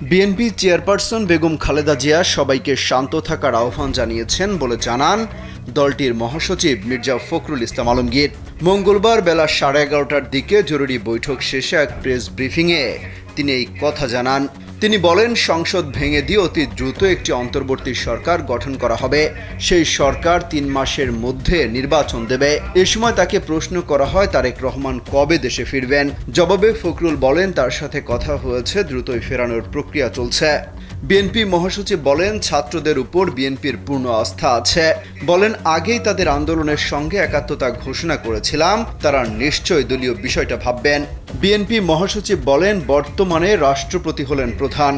BNP chairperson Begum Khaleda Zia সবাইকে শান্ত থাকার আহ্বান জানিয়েছেন বলে জানান দলটির মহাসচিব মির্জা ফখরুল ইসলাম আলমগীর। মঙ্গলবার বেলা 11:30টার দিকে জরুরি বৈঠক শেষে এক প্রেস ব্রিফিংয়ে তিনি এই কথা জানান। তিনি বলেন, সংসদ ভেঙে দিয়ে অতি দ্রুত একটি অন্তর্বর্তী সরকার গঠন করা হবে। সেই সরকার 3 মাসের মধ্যে নির্বাচন দেবে। এ সময় তাকে প্রশ্ন করা হয় তারেক রহমান কবে দেশে ফিরবেন। জবাবে ফখরুল বলেন, তার সাথে কথা হয়েছে, দ্রুতই ফেরানোর প্রক্রিয়া চলছে। বিএনপি মহাসচিব বলেন, ছাত্রদের উপর বিএনপির পূর্ণ আস্থা আছে। বলেন, আগেই তাদের আন্দোলনের সঙ্গে একাত্মতা ঘোষণা করেছিলাম, তারা নিশ্চয়ই দলীয় বিষয়টা ভাববেন। বিএনপি মহাসচিব বলেন, বর্তমানে রাষ্ট্রপতি হলেন প্রধান।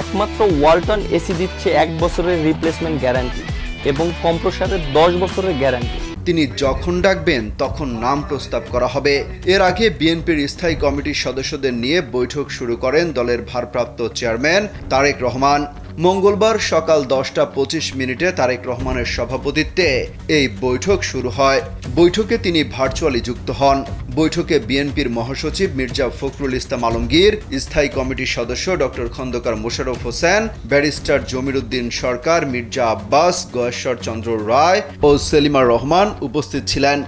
একমাত্র ওয়ালটন এসি দিচ্ছে 1 বছরের রিপ্লেসমেন্ট গ্যারান্টি এবং কম্প্রেসারের 10 বছরের গ্যারান্টি। তিনি যখন ডাকবেন তখন নাম প্রস্তাব করা হবে। এর আগে বিএনপির স্থায়ী কমিটির সদস্যদের নিয়ে বৈঠক শুরু করেন দলের ভারপ্রাপ্ত চেয়ারম্যান তারেক রহমান। মঙ্গলবার সকাল 10:25 তারেক রহমানের সভাপতিত্বে এই বৈঠক শুরু হয়। বৈঠকে তিনি ভার্চুয়ালি যুক্ত হন। বৈঠকে বিএনপির মহাসচিব মির্জা ফখরুল ইসলাম আলমগীর, স্থায়ী কমিটির সদস্য ডক্টর খন্দকার মোশাররফ হোসেন, ব্যারিস্টার জমির উদ্দিন সরকার, মির্জা আব্বাস, গয়েশ্বর চন্দ্র রায় ও সেলিমা রহমান উপস্থিত ছিলেন।